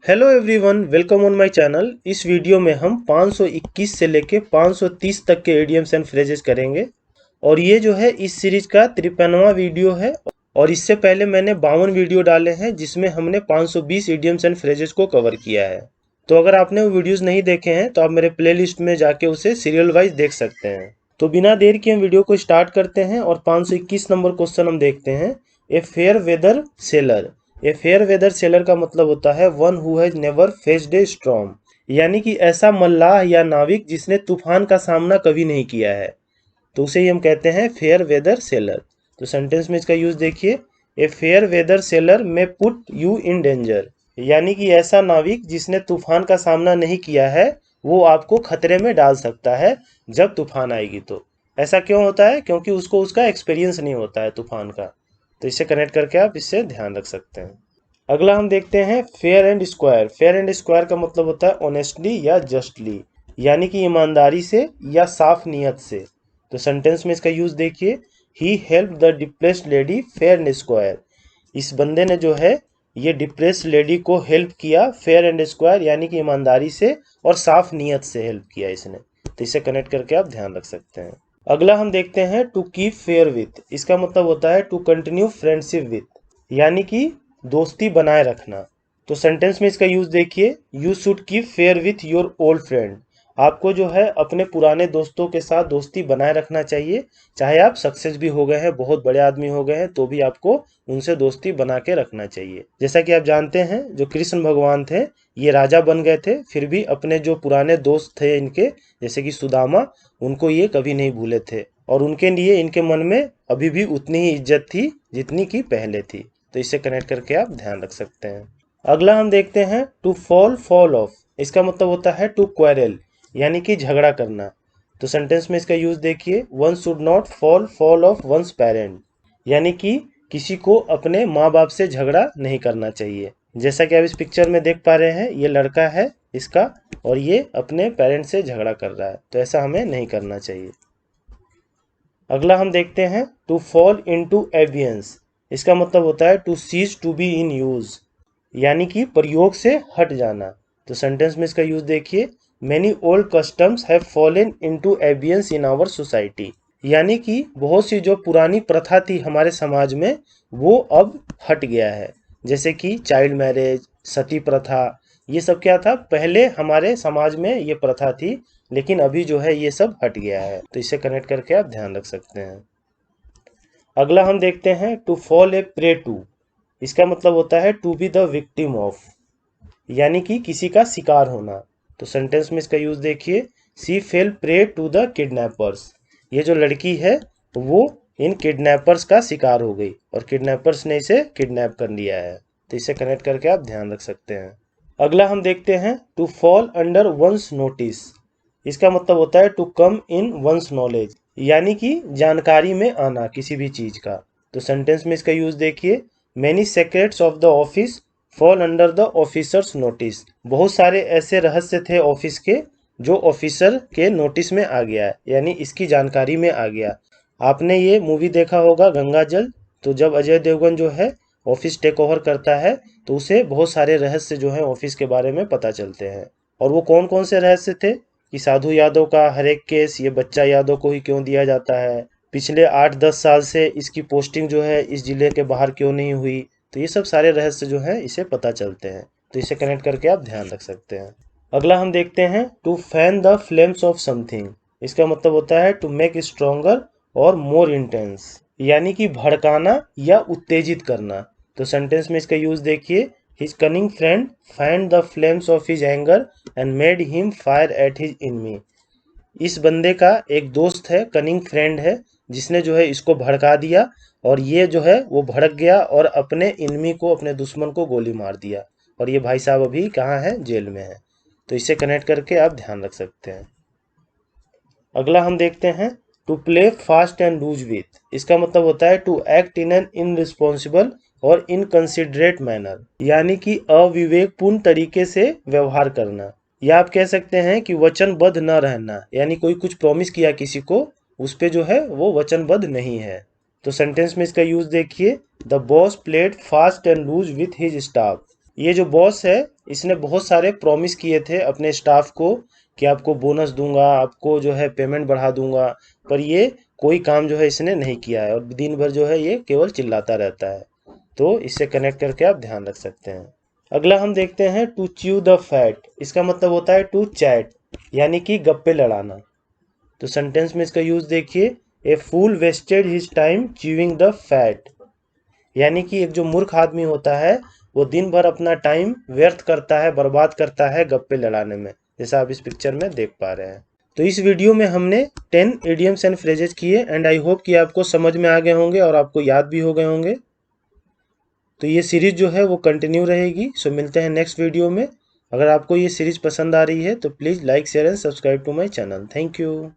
Hello everyone, welcome on my channel. इस video में हम 521 से लेके 530 तक के इडियम्स एंड फ्रेजेस करेंगे और ये जो है इस सीरीज का 53वां वीडियो है। और इससे पहले मैंने 52 वीडियो डाले हैं जिसमें हमने 520 इडियम्स एंड फ्रेजेस को कवर किया है। तो अगर आपने वो वीडियोस नहीं देखे हैं तो आप मेरे प्लेलिस्ट में जाके उसे सीरियल वाइज देख सकते हैं। तो बिना देर के हम वीडियो को स्टार्ट करते हैं और 521 नंबर क्वेश्चन हम देखते हैं। A fair weather sailor. A fair weather sailor का मतलब होता है one who has never faced a storm, यानी कि ऐसा मल्लाह या नाविक जिसने तूफान का सामना कभी नहीं किया है, तो उसे ही हम कहते हैं फेयर वेदर सेलर। तो सेंटेंस में इसका यूज देखिए, ए फेयर वेदर सेलर में पुट यू इन डेंजर, यानी कि ऐसा नाविक जिसने तूफान का सामना नहीं किया है वो आपको खतरे में डाल सकता है जब तूफान आएगी। तो ऐसा क्यों होता है? क्योंकि उसको उसका एक्सपीरियंस नहीं होता है तूफान का। तो इससे कनेक्ट करके आप इससे ध्यान रख सकते हैं। अगला हम देखते हैं fair and square. Fair and square का मतलब होता है ऑनेस्टली या जस्टली, यानी कि ईमानदारी से या साफ नियत से। तो सेंटेंस में इसका यूज देखिए, he help the depressed lady fair and square. इस बंदे ने जो है ये डिप्रेस्ड लेडी को हेल्प किया फेयर एंड स्क्वायर, यानी कि ईमानदारी से और साफ नियत से हेल्प किया इसने। तो इसे कनेक्ट करके आप ध्यान रख सकते हैं। अगला हम देखते हैं टू कीप फेयर विथ। इसका मतलब होता है टू कंटिन्यू फ्रेंडशिप विथ, यानी कि दोस्ती बनाए रखना। तो सेंटेंस में इसका यूज देखिए, you should keep fair with your old friend. आपको जो है अपने पुराने दोस्तों के साथ दोस्ती बनाए रखना चाहिए, चाहे आप सक्सेस भी हो गए हैं, बहुत बड़े आदमी हो गए हैं, तो भी आपको उनसे दोस्ती बना के रखना चाहिए। जैसा कि आप जानते हैं जो कृष्ण भगवान थे ये राजा बन गए थे, फिर भी अपने जो पुराने दोस्त थे इनके, जैसे कि सुदामा, उनको ये कभी नहीं भूले थे और उनके लिए इनके मन में अभी भी उतनी ही इज्जत थी जितनी की पहले थी। तो इससे कनेक्ट करके आप ध्यान रख सकते हैं। अगला हम देखते हैं टू फॉल ऑफ। इसका मतलब होता है टू क्वेरल, यानी कि झगड़ा करना। तो सेंटेंस में इसका यूज देखिए, one should not fall off one's parent, यानी कि किसी को अपने माँ बाप से झगड़ा नहीं करना चाहिए। जैसा कि आप इस पिक्चर में देख पा रहे हैं, ये लड़का है इसका और ये अपने पेरेंट्स से झगड़ा कर रहा है, तो ऐसा हमें नहीं करना चाहिए। अगला हम देखते हैं टू फॉल इनटू एबियंस। इसका मतलब होता है to cease to be in use, यानी कि प्रयोग से हट जाना। तो सेंटेंस में इसका यूज देखिए, many old customs have fallen into abeyance in our society, यानी कि बहुत सी जो पुरानी प्रथा थी हमारे समाज में वो अब हट गया है। जैसे कि चाइल्ड मैरिज, सती प्रथा, ये सब क्या था, पहले हमारे समाज में ये प्रथा थी, लेकिन अभी जो है ये सब हट गया है। तो इसे कनेक्ट करके आप ध्यान रख सकते हैं। अगला हम देखते हैं to fall a prey to. इसका मतलब होता है to be the victim of, यानी कि किसी का शिकार होना। तो सेंटेंस में इसका यूज देखिए, she fell prey to the kidnappers. ये जो लड़की है वो इन किडनैपर्स का शिकार हो गई और किडनैपर्स ने इसे किडनैप कर लिया है। तो इसे कनेक्ट करके आप ध्यान रख सकते हैं। अगला हम देखते हैं to fall under one's notice. इसका मतलब होता है to come in one's knowledge, यानी कि जानकारी में आना किसी भी चीज का। तो सेंटेंस में इसका यूज देखिए, many secrets of the office fall under the officers notice. बहुत सारे ऐसे रहस्य थे ऑफिस के जो ऑफिसर के नोटिस में आ गया है, यानी इसकी जानकारी में आ गया। आपने ये मूवी देखा होगा गंगा जल। तो जब अजय देवगन जो है ऑफिस टेक ओवर करता है तो उसे बहुत सारे रहस्य जो है ऑफिस के बारे में पता चलते हैं। और वो कौन कौन से रहस्य थे कि साधु यादव का हर एक केस ये बच्चा यादव को ही क्यों दिया जाता है, पिछले 8-10 साल से इसकी पोस्टिंग जो है इस जिले के बाहर क्यों नहीं हुई। तो ये सब सारे रहस्य जो है इसे पता चलते हैं। तो इसे कनेक्ट करके आप ध्यान रख सकते हैं। अगला हम देखते हैं to fan the flames of something. इसका मतलब होता है टू मेक स्ट्रोंगर और मोर इंटेंस, यानी कि भड़काना या उत्तेजित करना। तो सेंटेंस में इसका यूज देखिए, his cunning friend fan the flames of his anger and made him fire at his enemy. इस बंदे का एक दोस्त है, कनिंग फ्रेंड है, जिसने जो है इसको भड़का दिया और ये जो है वो भड़क गया और अपने इनमी को, अपने दुश्मन को गोली मार दिया। और ये भाई साहब अभी कहाँ है? जेल में है। तो इसे कनेक्ट करके आप ध्यान रख सकते हैं। अगला हम देखते हैं to play fast and loose with. इसका मतलब होता है to act in an irresponsible और इनकंसिडरेट मैनर, यानी कि अविवेकपूर्ण तरीके से व्यवहार करना। या आप कह सकते हैं कि वचनबद्ध न रहना, यानी कोई कुछ प्रॉमिस किया किसी को, उस पे जो है वो वचनबद्ध नहीं है। तो सेंटेंस में इसका यूज देखिए, the boss played fast and loose with his staff. ये जो बॉस है इसने बहुत सारे प्रॉमिस किए थे अपने स्टाफ को कि आपको बोनस दूंगा, आपको जो है पेमेंट बढ़ा दूंगा, पर ये कोई काम जो है इसने नहीं किया है और दिन भर जो है ये केवल चिल्लाता रहता है। तो इससे कनेक्ट करके आप ध्यान रख सकते हैं। अगला हम देखते हैं टू च्यू द फैट। इसका मतलब होता है टू चैट, यानी कि गप्पे लड़ाना। तो सेंटेंस में इसका यूज देखिए, a fool wasted his time chewing the fat, यानी कि एक जो मूर्ख आदमी होता है वो दिन भर अपना टाइम व्यर्थ करता है, बर्बाद करता है गप्पे लड़ाने में, जैसा आप इस पिक्चर में देख पा रहे हैं। तो इस वीडियो में हमने 10 इडियम्स एंड फ्रेजेस किए एंड आई होप कि आपको समझ में आ गए होंगे और आपको याद भी हो गए होंगे। तो ये सीरीज जो है वो कंटिन्यू रहेगी। सो मिलते हैं नेक्स्ट वीडियो में। अगर आपको ये सीरीज पसंद आ रही है तो please like share and subscribe to my channel. Thank you.